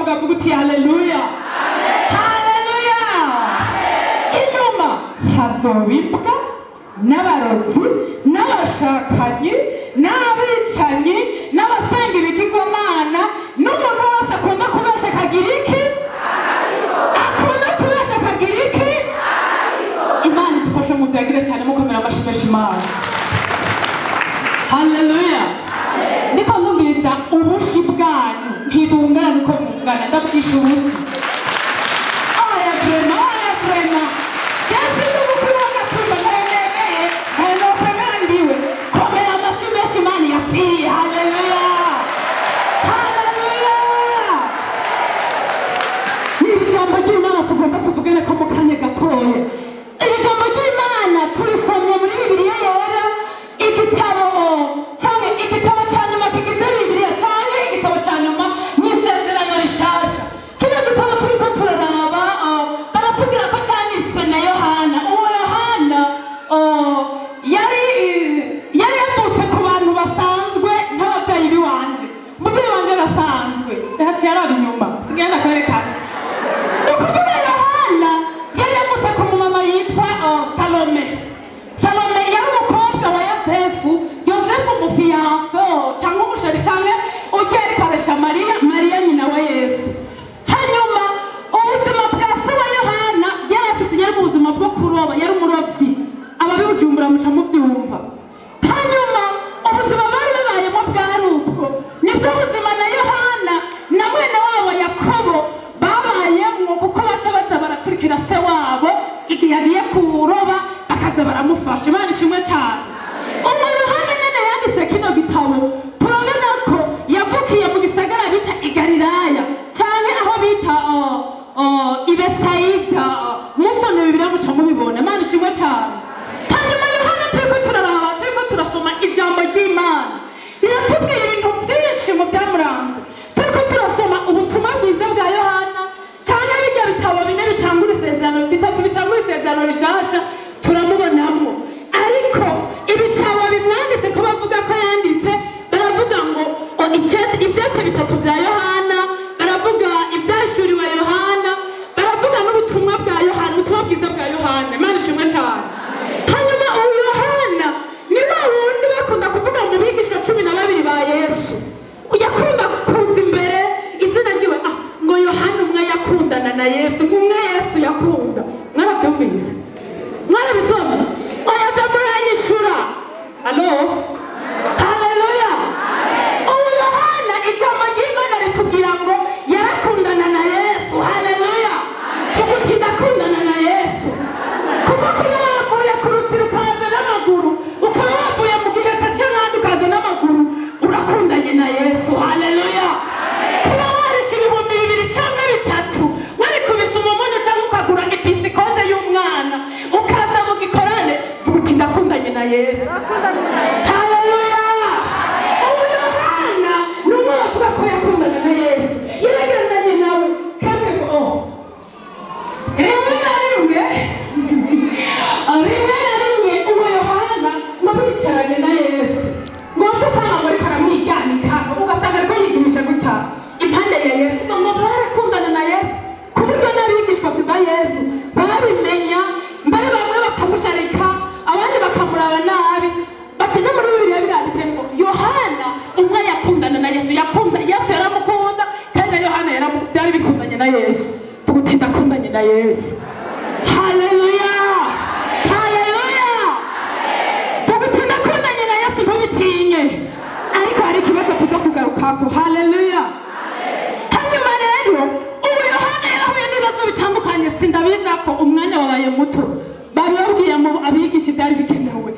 umukobwa avuga uti haleluya, haleluya. Inyuma hazoba imbwa n'abarozi n'abashakanyi n'abicanyi n'abasenga ibigirwamana n'umuntu wese akunda kubesha akagira iki? Akunda kubesha akagira iki? Imana idufashe mu byagire cyane mukomera amashyi menshi Imana. Haleluya. Ndiko ndumviriza ubushi bwanyu ntibungana niko bungana, ndabwisha ubushi. Oya vrema, oya vrema. Yesu n'ubukuru w'agatumba naremereye, ntayonokwemera ndiwe. Komera amashyi menshi Imana yapfiriye. Haleluya. Haleluya. Ni ijambo ry'Imana tugomba tuvugane ko mu kanya gatoya. Iri jambo ry'Imana turisomye muri Bibiliya yera, igitabo cya nyuma kigize Bibiliya cyane igitabo cya nyuma mu isezerano rishasha. Kino gitabo turiko turaraba baratubwira ko cyanditswe na Yohana. Uwo Yohana yari yavutse ku bantu basanzwe nk'ababyeyi biwanje. Umubyeyi wanje arasanzwe yaciye araba inyuma sigenda kwerekana. Ni ukuvuga Yohana yari yavutse ku mumama yitwa Salome. Salome yari umukobwa wa Yozefu umufiyanso cyangwa umusheri cyangwa ugiye arikoresha Mariya nyina wa Yesu. Hanyuma ubuzima bwa se wa Yohana yari ubuzima bwo kuroba, yari umurobyi. Ababibujumbura muca mubyumva. Hanyuma ubuzima bari babayemo bwari ubwo, nibwo buzima na Yohana na mwene wabo Yakobo babayemo, kuko baca baza barakurikira se wabo igihe yagiye kuroba bakaza baramufasha. Imana ishimwe cyane. Uwo Yohana nyene yanditse kino gitabo turabona ko yavukiye mu gisagara bita Igalilaya cyane aho bita i Betsayida. Musomye Bibiliya muca mubibona. Imana ishimwe cyane. Hanyuma Yohana turiko turasoma ijambo ry'Imana riratubwira ibintu byinshi mu byamuranze. Turiko turasoma ubutumwa bwiza bwa Yohana cyane bijya bitabo bine bitangura isezerano, bitatu bitangura isezerano rishasha turamubonamo. Ariko ibitabo bimwanditse ko bavuga ko yanditse, baravuga ngo ibyete bitatu bya Yohana, baravuga ibyashuriwe Yohana, baravuga n'ubutumwa bwa Yohana, ubutumwa bwiza bwa Yohana. Imana ishimwe cyane. Hanyuma uyu Yohana ni wa wundi bakunda kuvuga mu bigishwa 12 ba Yesu. Yakunda kuza imbere izina ryiwe ngo Yohana umwe yakundana na Yesu, umwe Yesu yakunda. Mwarabyumvise? Mwarabisoma? Oya zamurayishura. Halo? Haleluya. Uyu Yohana ijambo ry'Imana ritubwira ngo yarakundana na Yesu. Haleluya. Kuko ndakundana na Yesu. Kuko kuba wavuye ku rutiro ukaza n'amaguru, ukaba wavuye mu gihe cy'ahandi ukaza n'amaguru, urakundanye na Yesu. Haleluya. Kuba warisha 2,000 cyangwa 3 wari kubisuma umunyu cyangwa ukagura episikoze y'umwana ukaza mu gikorane, vuga ndakundanye na Yesu. Haleluya. Ubu Yohana n'umwe bavuga ko yakundana na Yesu, yaragendanye nawe kandi rimwe na rimwe uwo Yohana babicaranye na Yesu ngo usanga muri karamwiganika, ugasanga ariko yigimisha gutya impande ya Yesu. Ngo barakundana na Yesu ku buryo n'abigishwa ba Yesu babimenya, mbere bamwe bakamusharika abandi bakamuraba nabi. Bakina muri Bibiliya biranditse ngo Yohana umwe yakundana na Yesu, Yesu yaramukunda kandi na Yohana byari bikundanye na Yesu. Vuga uti ndakundanye na Yesu. Haleluya. Haleluya. Vuga uti ndakundanye na Yesu, ntubitinye. Ariko hari ikibazo tuza kugarukako. Haleluya. Hanyuma rero ubu Yohana yarahuye n'ibibazo bitandukanye, sindabiza ko umwanya wabaye muto, bababwiye mu abigisha ibyari bikenewe.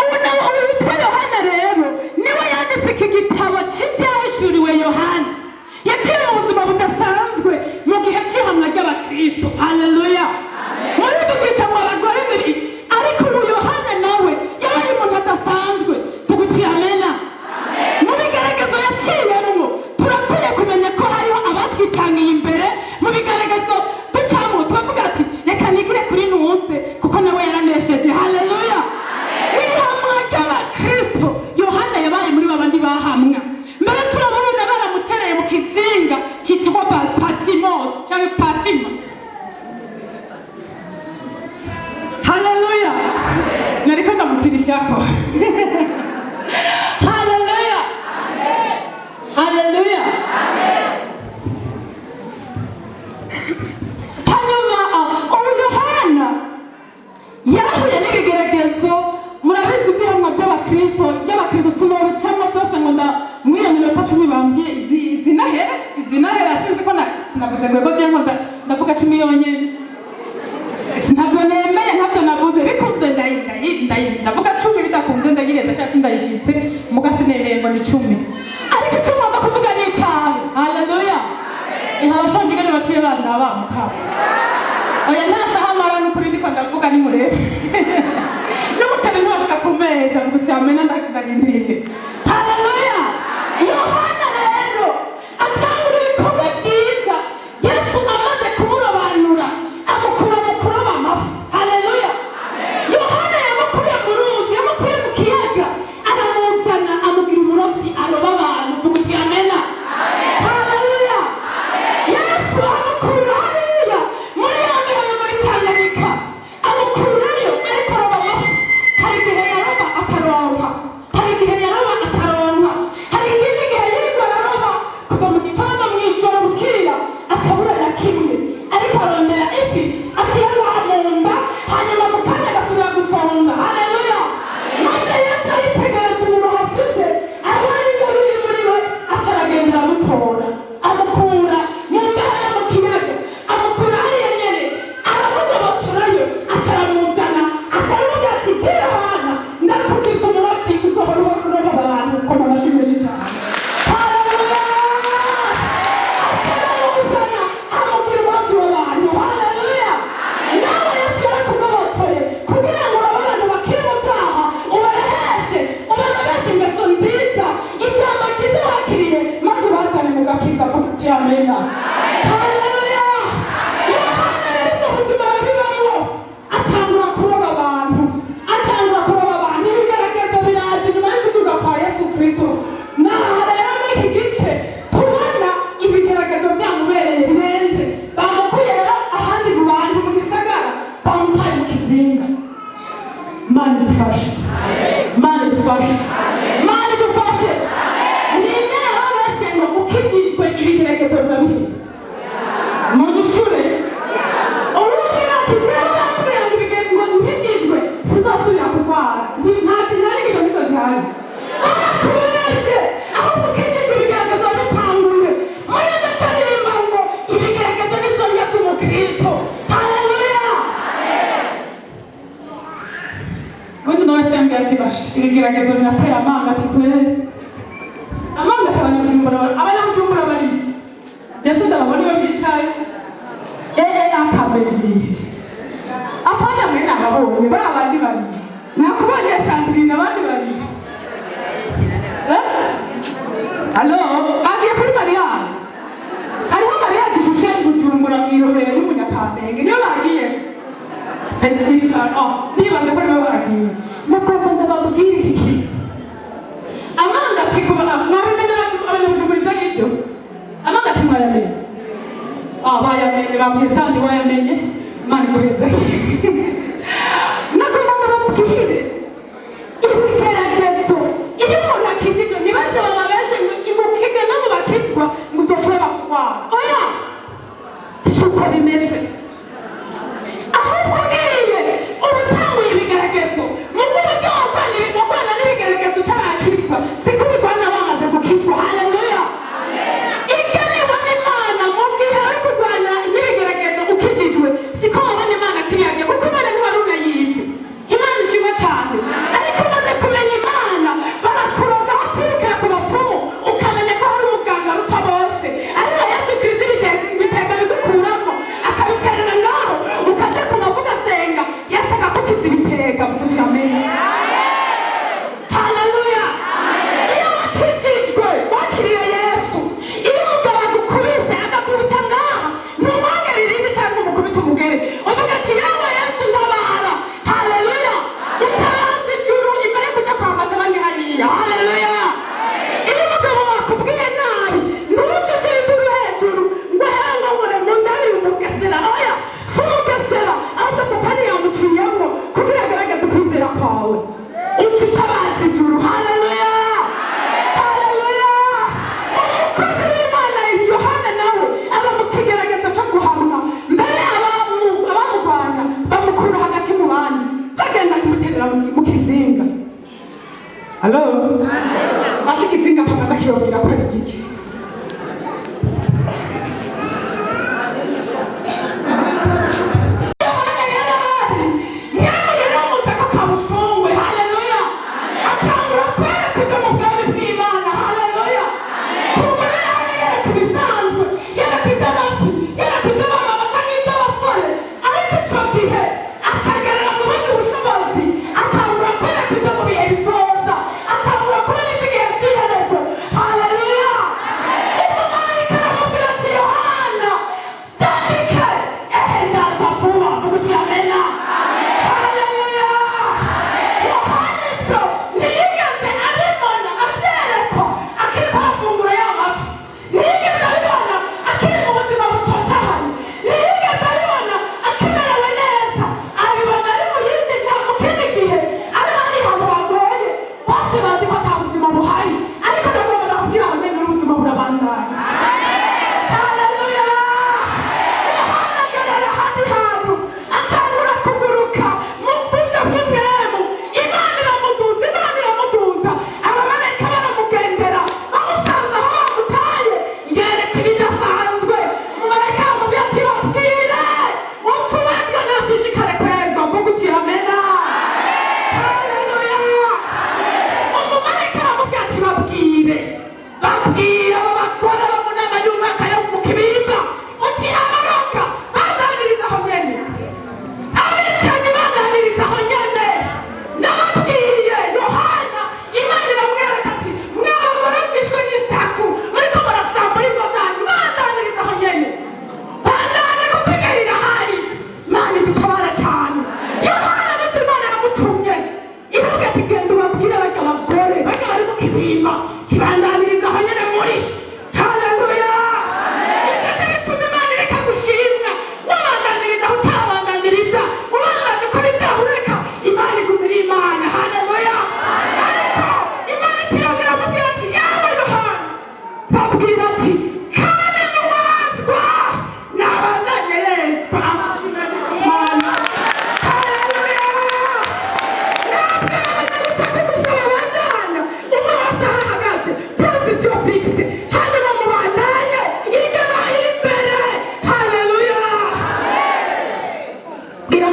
Ubu nawe witwa Yohana rero niwe yanditse iki gitabo cy'ibyahishuriwe Yohana. Yaciye mu buzima budasanzwe mu gihe cy'ihamwa ry'abakristo. Haleluya. Murivugisha ngo abagore biri, ariko ubu Yohana nawe yabaye umuntu adasanzwe. Tuguti amena. Mu bigeragezo yaciyemo turakwiye sinavuze ngo cyangwa ndavuga 10 yonyine sinabyo nemeye ntabyo navuze bikunze ndavuga 10 bidakunze ndagirenda cyangwa ndayishitse mugasinemeye ngo ni 10 ariko icyo ngomba kuvuga ni icyawe haleluya ihashonje gane baciye bandaba mukaba oya ntasaha mara n'ukuri ndiko ndavuga ni murebe n'umucane ntibashaka kumeza ngo amena ndagarindiriye haleluya Yohana rero atangura ibikorwa byiza Yesu amaze kumurobanura amukura mu kuroba amafi haleluya Yohana yamukuye mu ruzi yamukuye mu kiyaga aramuzana amubwira umurobyi aroba abantu vuga uti amena haleluya Yesu amukura hariya muri ya mbeho muri Tanganyika amukurayo ariko aroba amafi hari igihe yaroba akaronka hari igihe yaroba akaronka hari ikindi gihe yirirwa araroba kuva mu gitondo mu ijoro bukira akabura na kimwe ariko arondera ifi ashyira mu nda hanyuma mu kanya agasubira gusonza haleluya maze Yesu aritegereza umuruho afise abona ibyo biri muri we aca aragenda amutora amukura mu mbeho yo mu kiyaga amukura hariya nyene aramugobotorayo aca aramuzana aca aramubwira ati gira hana ndakubwiza umurobyi uzohora uba kuroba abantu ko mubashimisha cyane haleluya aramuzana amubwira umurobyi w'abantu haleluya nawe Yesu yarakugobotoye kugira ngo urabe abantu bakiri mu byaha ubareheshe ubareheshe ingeso nziza ijambo ryiza wakiriye maze ubazane mu gakiza kuko amena haleluya Yohana rero ibyo buzima babibamo atangura kuroba abantu ibigaragaza biraza nyuma yo kuduga kwa Yesu Kristo naha rero muri iki gice tubona ibigaragazo byamubereye birenze bamukuye rero ahandi mu bantu mu gisagara bamutaye mu kizinga Mana idufashe Mana idufashe Mana idufashe ni intero benshi ngo ukijijwe ibigaragazo biba bihita mu dushure urubwira ati jewe bambwira ngo ibigaragazo ngo nkijijwe sinzasubira kurwara ntakinarigisho niko zihari arakubeshe ahubwo ukijijwe ibigaragazo bitanguye muri ndetse aririmba ngo ibigaragazo bizongera umukristo haleluya ubundi nawe cyambwira ati bashe ibigaragazo biratera amanga ati kwere amanga ati abanyabujumbura bari Yesu ndababona iyo bicaye akamenya apana mwe nababonye ba bandi bari nakubonye Sandrine abandi bari Allo agiye kuri mariage hariho mariage ishushe Bujumbura mwirohero n'umunyakamenge niyo bagiye nibaze ko nibo baragiye nakobwa ndababwira iki amanga ati kuba mwabimenya abanyabujumbura ibyo ngibyo amanga ati mwayamenye bayamenye bambwiye Sandi wayamenye Imana iguheze nagomba bababwire ibigeragezo iyo umuntu akijijwe ntibaze bababeshe ngo ukige nabo bakizwa ngo uzoshobora kurwara oya si uko bimeze ahubwo ugiye uba utanguye ibigaragazo mu bw'uburyo warwana n'ibigaragazo utarakizwa siko ubirwana bamaze gukizwa haleluya ibyo nibona Imana mu gihe ari kurwana n'ibigaragazo ukijijwe siko wabona Imana kiriyagiye kuko Imana ntiwari unayizi Imana ishimwe cyane ariko umaze kumenya Imana barakuroga bakirukira ku bapfumu ukamenya ko hari umuganga ruta bose ariko Yesu Kristo ibitega bigukuramo akabiterera ngaho ukajya ku mavuga asenga Yesu akakukiza ibitega vuga amena haleluya iyo wakijijwe wakiriye Yesu iyo umugabo agukubise agakubita ngaha ntumwongere irindi cyangwa umukubita umugere uvuga ati yewe Yesu ntabara haleluya utabaza ijuru imbere yo kujya kwambaza abandi hariya haleluya iyo umugabo wakubwiye nabi ntubuce ushyira induru hejuru ngo henga nkore mu nda umugesera oya si umugesera ahubwo Satani yamuciyemo kugira agaragaze ukwizera kwawe uca utabaza ijuru haleluya haleluya umukozi w'Imana Yohana nawe aba mu kigerageza cyo guhamwa mbere abamurwanya bamukura hagati mu bandi bagenda kumuterera mu kizinga Allo ashika izinga paka nakiyongera ko ari gike zanyu. Haleluya. Yohana agerera ahandi hantu atangura kuguruka mu buryo bw'imwemu. Imana iramuduza abamarayika baramugendera bamusanze aho bamutaye yereka ibidasanzwe. Umumarayika aramubwira ati babwire utubazwa ntashishikare kwezwa vuga uti amena. Haleluya. Umumarayika aramubwira ati babwire abo bagore bo mu nama y'umwaka yo mu kibimba uti abaroka bandaniriza aho nyene, abicanyi bandaniriza aho nyene. Nababwiye Yohana Imana iramwereka ati mwabagore mwishwe n'isaku muriko murasambura ingo zanyu bandaniriza aho nyene, bandane kuko igihe irahari. Imana idutabara cyane. Yohana ndetse Imana yamutumye iravuga ati genda ubabwire barya bagore barya bari mu kibimba kibandaniriza aho nyene muri. Haleluya. Ibyo bituma Imana ireka gushimwa wabandaniriza aho utabandaniriza ubandanye ukora ibyaha ureka Imana igumira Imana. Haleluya. Ariko Imana ikirongera amubwira ati yawe Yohana babwira ati kandi nuwazwa nabandanye yezwa. Amashyi menshi ku Mana. Haleluya. Position fixe. Hanyuma mubandanye igera imbere. Haleluya. Bwira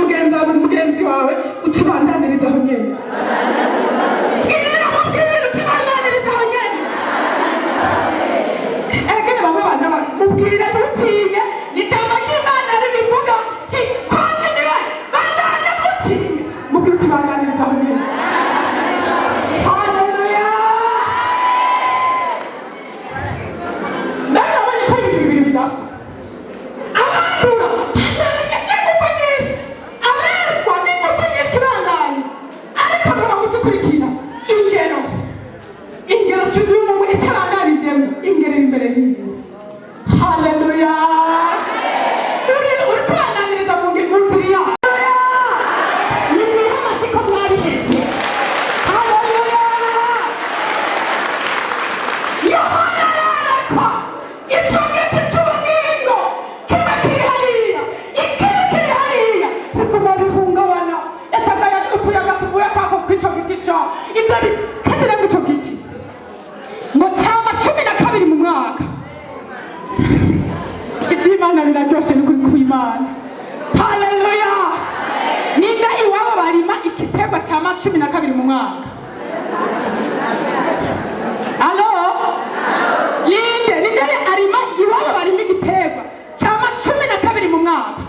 mugenzi wawe utubandaniriza aho nyene. Bwira utubandaniriza aho nyene. Egene bamwe bandaba mubwire ntutinye n'ijambo ry'Imana ribivuga ti continue bandanye ntutinye mubwire utubandaniriza aho nyene. Haleluya. Nabonye ko ibintu bibiri bidasa. Abandura n'ingufu nyinshi, aberwa n'ingufu nyinshi bandanye, ariko muramutse ukurikira ingero cyuzuye umuntu icyarangarijemo ingero imbere y'iyo. Haleluya. Uri kubandaniriza mu nzira yawe. Nimwihe amashyi ko mwabihetse. Haleluya. Yohana yarekwa icyo giti cy'ubugingo kimwe kiri hariya ikindi kiri hariya bituma bihungabana. Ese utuyaga tuvuye kwako kw'icyo giti sha ibyo bikagira ngo icyo giti ngo cyama 12 mu mwaka. Iby'Imana biraryoshe n'ukuri kw'Imana. Haleluya. Ninde iwabo barima igiterwa cyama 12 mu mwaka? Alo? Ninde arima iwabo barima igiterwa cyama 12 mu mwaka?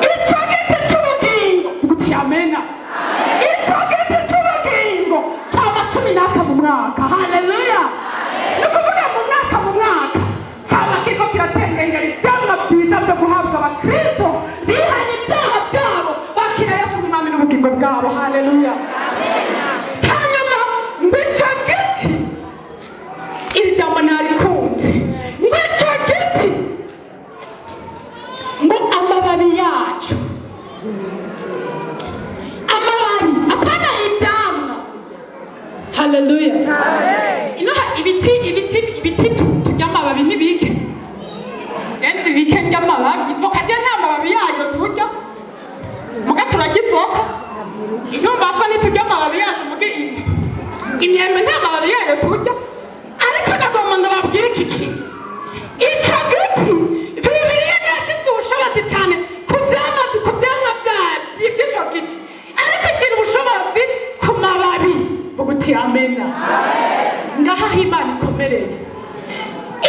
Icyo giti cy'ubugingo vuga amena. Icyo giti cy'ubugingo cyama 12 mu mwaka. Haleluya. Ni ukuvuga mu mwaka cyama kiko kiratengengera ibyamwa byiza byo guhabwa abakristo bihanye ibyaha byabo bakira Yesu nk'umwami n'ubugingo bwabo. Haleluya. Hanyuma mbicyo giti iri jambo narikunze. Mbicyo giti ngo amababi yacyo, amababi apana ibyamwa. Haleluya. Inoha ibiti turya amababi n'ibike kandi bike ry'amababi voka je nta mababi yayo turya muga turarya ivoka. Inyumba so niturya amababi yayo muge imyembe nta mababi yayo turya. Ariko nagomba ndababwira iki kintu. Icyo giti Bibiliya yashize ubushobozi cyane ku byamwa by'icyo giti, ariko ishyira ubushobozi ku mababi. Vuga uti amena. Ngaha aho Imana ikomereye.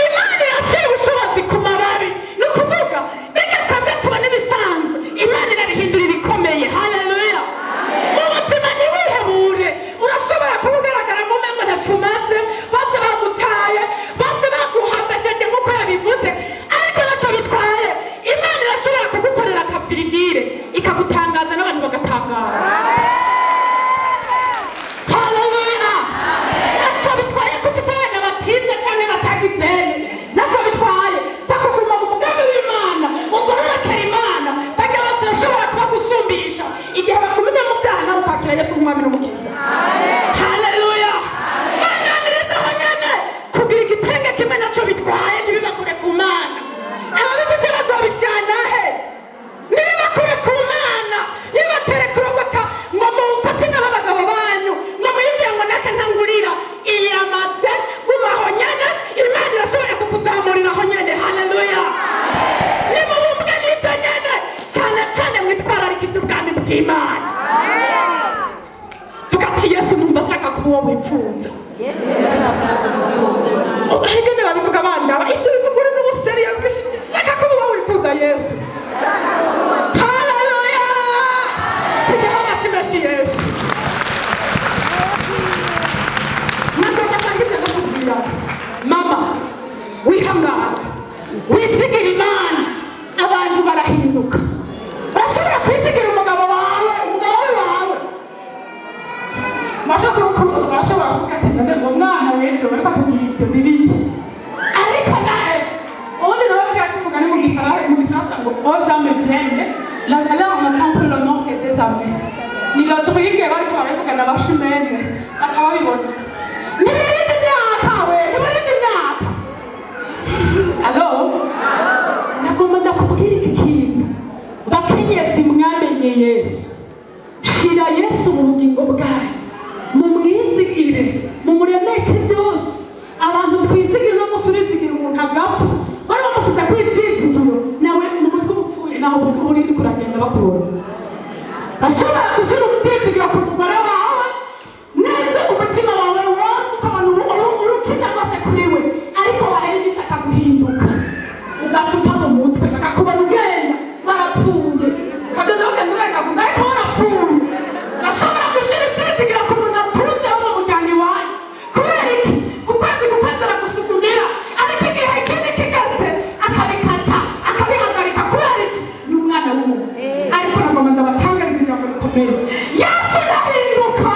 Imana yashyira ubushobozi ku mababi. Ni ukuvuga reka twebwe tubone ibisanzwe, Imana irabihindura ibikomeye. Haleluya. Mu buzima ntiwihebure. Urashobora kuba ugaragaramo umengo ntacyo umaze, bose bagutaye, bose baguhambesheje nk'uko yabivuze, ariko ntacyo bitwaye. Imana irashobora kugukorera akapirigire ikagutangaza n'abantu bagatangara. Haleluya. Ntacyo bitwaye ko ufite abana batize cyangwa bw'Imana. Vuga ati Yesu numva ashaka kuba uwo wifuza. Ahigane babivuga abana ibyo bivuga uri n'ubuseri yabishije shaka kuba uwo wifuza Yesu. Haleluya. Tugiha amashyi menshi Yesu. Mama, wihangana, wizigira Imana, abantu barahinduka. Bashobora kwizigira umugabo wawe. Bashobora kuvuga ati none ngo mwana w'ejo ariko atubwira ibyo bibiri. Ariko nawe, ubundi nawe ushaka kuvuga ni mu gifaransa ngo aux âmes pleines, la valeur on entend le nom des âmes. Ni le truc bariko baravuga abashimene, bakaba babibona. Nibirinde imyaka we, nibirinde imyaka. Alo? Nagomba ndakubwira iki kintu. Bakenyezi mwamenye Yesu. Shira Yesu mu bugingo bwawe. Mumwizigire, mumuremeke byose. Abantu twizigire no musubizigira umuntu agapfa. Bari bamusize kwibyizigiro. Nawe mu mutwe upfuye naho uri kuragenda bakubona. Bashobora gushyira ubyizigiro ku mugore wawe. Neza umutima wawe wose ukabona urukiza rwose kuri we. Ariko wahera ibisa akaguhinduka. Ugaca upfa mu mutwe bakakubona ugenda barapfuye. Ukagenda bagenda uragaguza ariko warapfuye. Bashobora gushyira ibyizigiro ku muntu atunze wo mu muryango iwanyu. Kubera iki? Kukwezi aragusugumira. Ariko igihe kindi kigeze akabikata akabihagarika. Kubera iki? Ni umwana w'umuntu. Ariko nagomba ndabatangariza ijambo rikomeye. Yesu ndahinduka.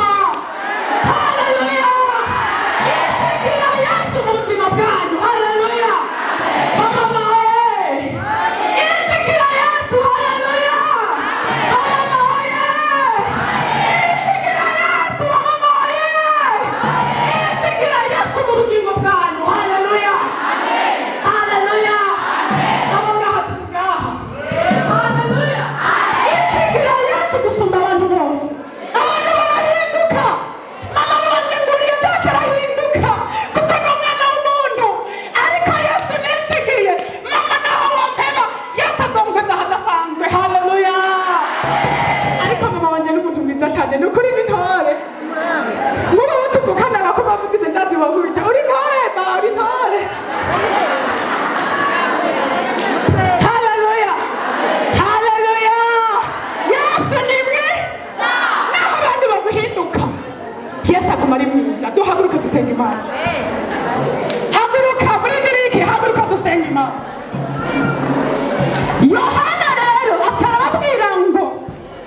Yohana rero atarababwira ngo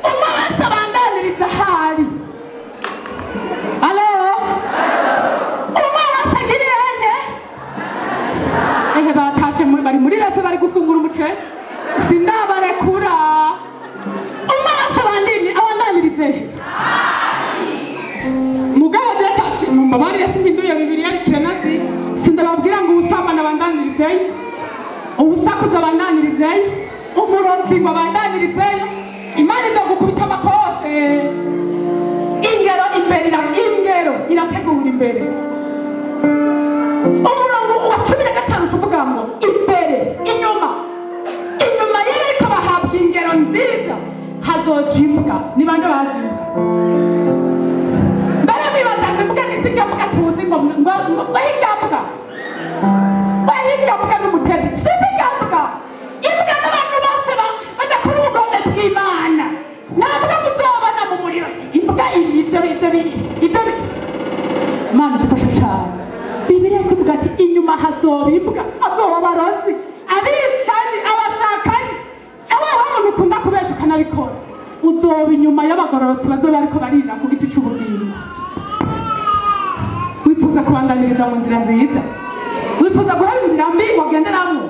umwe wese abandaniriza ahari. Alo? Umwe wese agiriye nte? Ehe batashe bari muri refe bari gufungura umuceri. Sindabarekura. Umwe wese abandanirize. Mugabo je cyati mumabari yasimbiduye Bibiliya ikirenazi. Sindababwira ngo usambana abandanirize. Ubusakuza abandanirize. Umuronzi ngo abandanirize. Imana izagukubita amakofe. Ingero irategura imbere. Umurongo wa 15 uvuga ngo imbere inyuma yari ariko bahabwa ingero nziza hazojimbwa. Ni bande bazimbwa? Mbere bibaza mvuga n'izijya mvuga tuzi ngo bahiryambwa n'umutezi sizijyambwa imbwa n'abantu bose badakora ubugombe bw'Imana. Ntabwo muzobana mu muriro imbwa ibyo Imana idufasha cyane. Bibiliya ivuga ati inyuma hazoba imbwa, hazoba abarozi, abicanyi, abashakanye. Ewe muntu ukunda kubesha ukanabikora, uzoba inyuma y'abagororotsi bazoba ariko barira ku giti cy'ubugingo. Wifuza kubandaniriza mu nzira nziza? Wifuza guhera inzira mbi wagenderamo?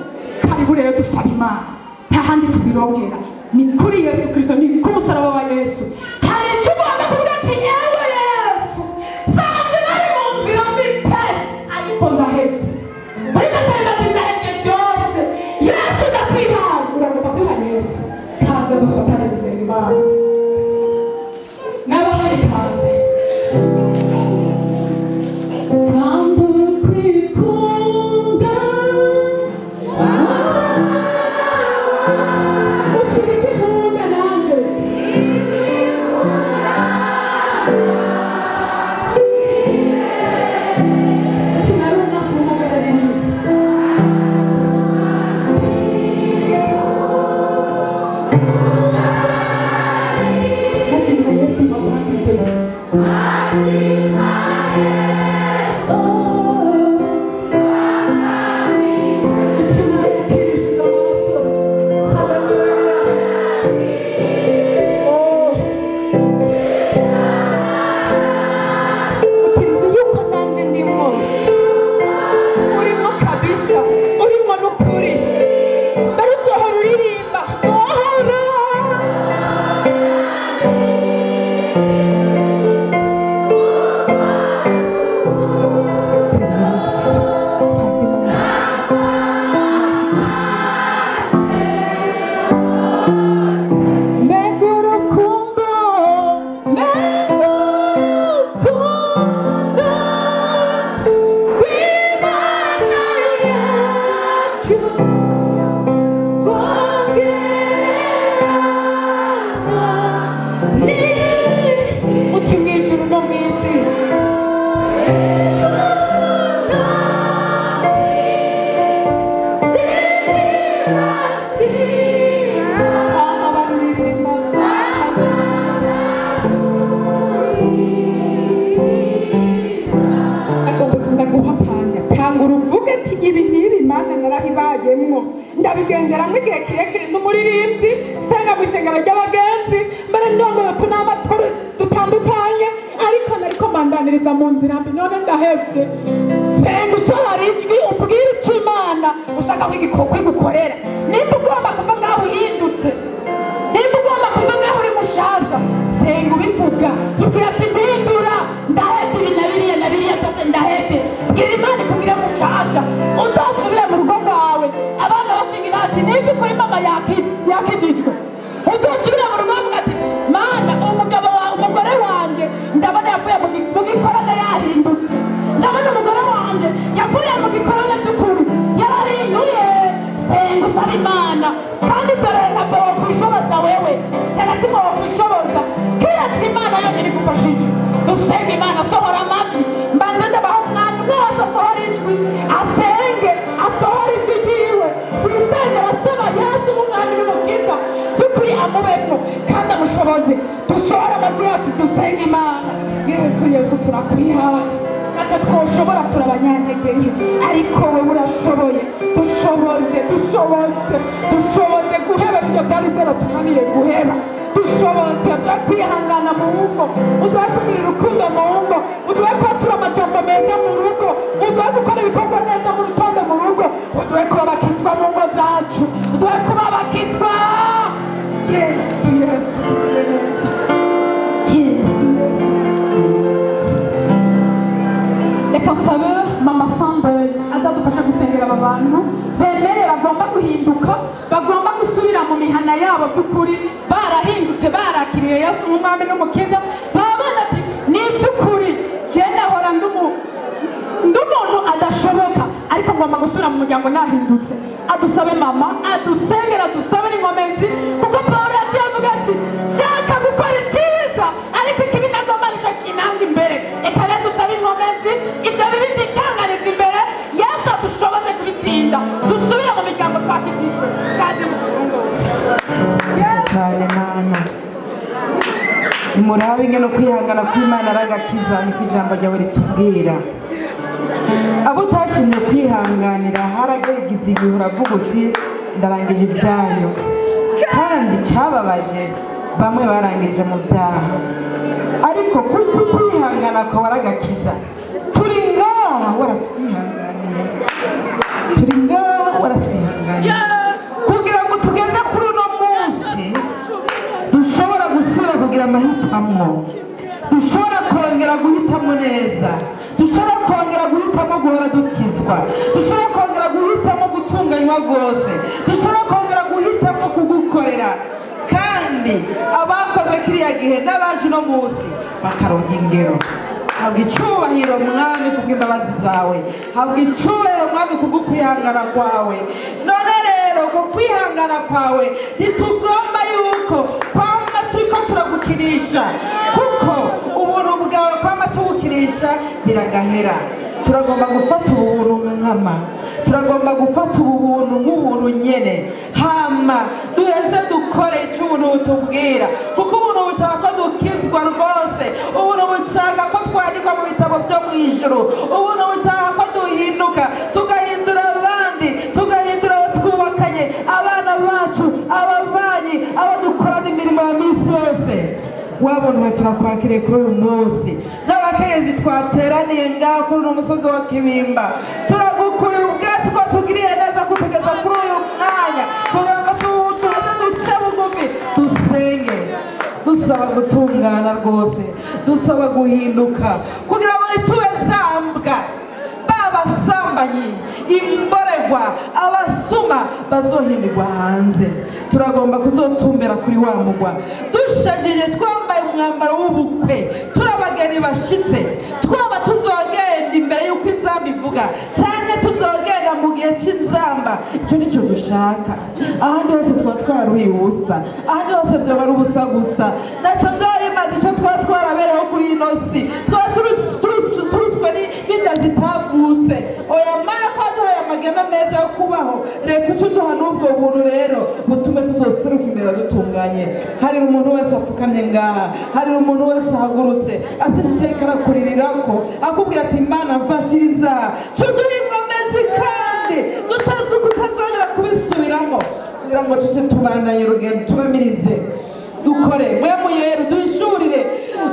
Karibu rero dusaba Imana. Nta handi tubirongera. Ni kuri Yesu Kristo, ni ku musaraba wa Yesu. Hari icyo ugomba kuvuga ati ewe Yesu, sanze nari mu nzira mbi pe, ariko ndahetse. Muri gatatu ndahetse byose. Yesu ndakwihaye. Uragomba kwiha Yesu. Kaze dufatane gusenga Imana. N'abahari kaze. ndabigenderamo igihe kirekire n'umuririmbyi senga mu ishengero ry'abagenzi mbere ndongoye utunama dutandukanye ariko nariko mbandaniriza mu nzira mbi none ndahevye senga usohora ijwi umbwire icyo Imana ushaka kwigukorera nimba ugomba kuva ngaho uhindutse nimba ugomba kuva ngaho uri mushasha senga ubivuga tubwira ati mpindura ndahevye ibi na biriya byose ndahevye bwira Imana ikubwire mushasha uzosubire mu rugo rwawe abana bashingira ati nibyo kuri mama yakijijwe uzosubire mu rugo avuga ati Mana umugabo wawe umugore wanje ndabona yavuye mu gikorane yahindutse ndabona umugore wanje yavuye mu gikorane cy'ukuri yarahinduye senga usaba Imana kandi dore ntabwo wakwishoboza wewe ntanakimwe wakwishoboza kiretse Imana yonyine igufashije dusenga Imana sohora amajwi mbanze ndabaha umwanya umwe wese asohora ijwi asenge asohora ijwi ryiwe twisengera asaba Yesu nk'umwami n'umukiza by'ukuri amubeko kandi amushoboze dusohora amajwi yacu dusenga Imana Yesu turakwihaye natwe twoshobora turabanyantege ariko wowe urashoboye dushoboze guheba ibyo byari byaratunaniye guheba dushoboze byo kwihangana mu rugo uduhe kugira urukundo mu rugo uduhe kwatura amajambo meza mu rugo uduhe gukora ibikorwa neza mu rutonde mu rugo uduhe kuba abakizwa mu ngo zacu uduhe kuba abakizwa Yesu reka nsabe mama Sandra azadufasha gusengera aba bantu bemere bagomba guhinduka bagomba gusubira mu mihana yabo by'ukuri barahindutse barakiriye Yesu nk'umwami n'umukiza babona ati ni iby'ukuri je nahora ndumuntu adashoboka ariko ngomba gusubira mu muryango nahindutse adusabe mama adusengera adusabe n'inkomezi kuko Pawulo yaciye avuga ati shaka gukora icyiza ariko ikibi nagomba nicyo kinanga imbere reka rero dusabe inkomezi ibyo bibi byitangariza imbere Yesu adushoboze kubitsinda dusubire mu miryango twakijijwe kazi mu cyungo cyane Mana murabe ingene kwihangana kw'Imana aragakiza niko ijambo ryawe ritubwira abo utashimye kwihanganira harageze igihe uravuga uti ndarangije ibyayo kandi cyababaje bamwe barangije mu byaha ariko kuko kwihangana kwawe aragakiza turi ngaha waratwihanganiye kugira ngo tugeze kuri uno munsi dushobora gusubira kugira amahitamo dushobora kongera guhitamo neza dushobora kongera guhitamo guhora dukizwa dushobora kongera guhitamo gutunganywa rwose dushobora kongera guhitamo kugukorera kandi abakoze kiriya gihe n'abaje uno munsi bakaronka ingero habwa icyubahiro mwami kubw'imbabazi zawe habwa icyubahiro mwami kubw'ukwihangana kwawe none rero ko kwihangana kwawe ntitugomba yuko kwamba turiko turagukirisha kuko ubuntu bwawe kwamba tugukirisha biragahera turagomba gufata ubuntu nkama turagomba gufata ubuntu nk'ubuntu nyene hama duheze dukore icyo ubuntu butubwira kuko ubuntu bushaka ko dukizwa rwose ubuntu bushaka ko twandikwa mu bitabo byo mu ijuru ubuntu bushaka ko duhinduka tugahindura abandi tugahindura abo twubakanye abana bacu ababanyi abo dukorana imirimo ya minsi yose wabona turakwakiriye kuri uyu munsi n'abakenyezi twateraniye ngaho kuri uno musozi wa Kibimba turagukorera ubwatsi ko tugiriye neza kutugeza kuri uyu mwanya kugira ngo tuze duce bugufi dusenge dusaba gutungana rwose dusaba guhinduka kugira ngo ntitube zambwa babasambanyi imborerwa abasuma bazohindirwa hanze turagomba kuzotumbera kuri wa mugwa dushajije twambaye umwambaro w'ubukwe turabageni bashitse twaba tuzogenda imbere y'uko mbivuga cyane tuzogenda mu gihe cy'inzamba icyo nicyo dushaka ahandi hose tuba twaruhiye ubusa ahandi hose byaba ari ubusa gusa ntacyo byaba bimaze icyo twaba twarabereho kuri ino si twaba turuswe n'inda zitavutse oya mana ko waduhaye amageme meza yo kubaho reka icyo uduha n'ubwo buntu rero butume tuzoseruka imbere dutunganye hari umuntu wese apfukamye ngaha hari umuntu wese ahagurutse afite icyo ariko arakuririrako akubwira ati mana mfashiriza cuduha inkomezi kandi tutazongera kubisubiramo kugira ngo tujye tubandanye urugendo tubamirize dukore mwe muyera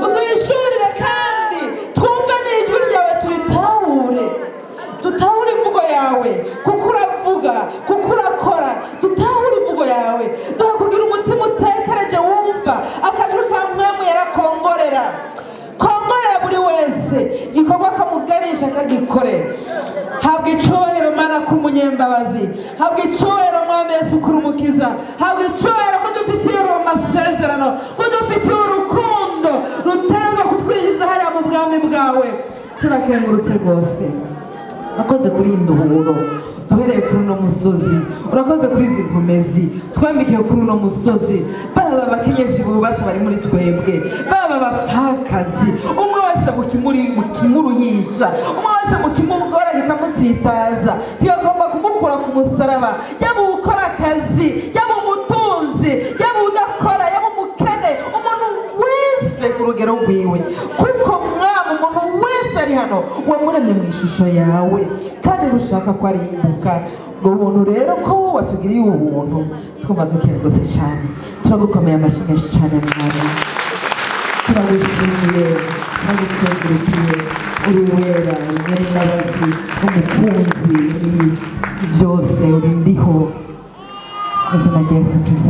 uduhishurire kandi twumve n'ijwi ryawe turitahure dutahure imvugo yawe kuko uravuga kuko urakora dutahure imvugo yawe duha kugira umutima utekereje wumva akajwi ka mwemu yarakongorera buri wese igikorwa kamuganisha akagikore habwa icyubahiro mana k'umunyembabazi habwa icyubahiro mwami Yesu ukuri umukiza habwa icyubahiro ko dufitiye amasezerano ko dufitiye urukundo ruteza kutwinjiza hariya mu bwami bwawe turakengurutse rwose urakoze kurinda uburo duhereye kuri uno musozi urakoze kuri izi nkomezi twambikiye kuri uno musozi baba abakenyezi bubatse bari muri twebwe baba abapfakazi umwe wese mu kimuruhisha umwe wese mu kimugora kikamutsitaza ntiyagomba kumukura ku musaraba yaba ukora akazi yaba umutunzi yaba udakora yaba umukene umuntu wese ku rugero rwiwe kuko mwaba umuntu wese ari hano wamuremye mu ishusho yawe kandi rushaka ko arimbuka ngo ubuntu rero ko watugiriye ubu buntu twumva dukengurutse cyane turagukomeye amashyi menshi cyane mwari turabishimiye turagukengurukiye uri wera umunyambabazi umukunzi byose uri ndiho izina rya Yesu Kristo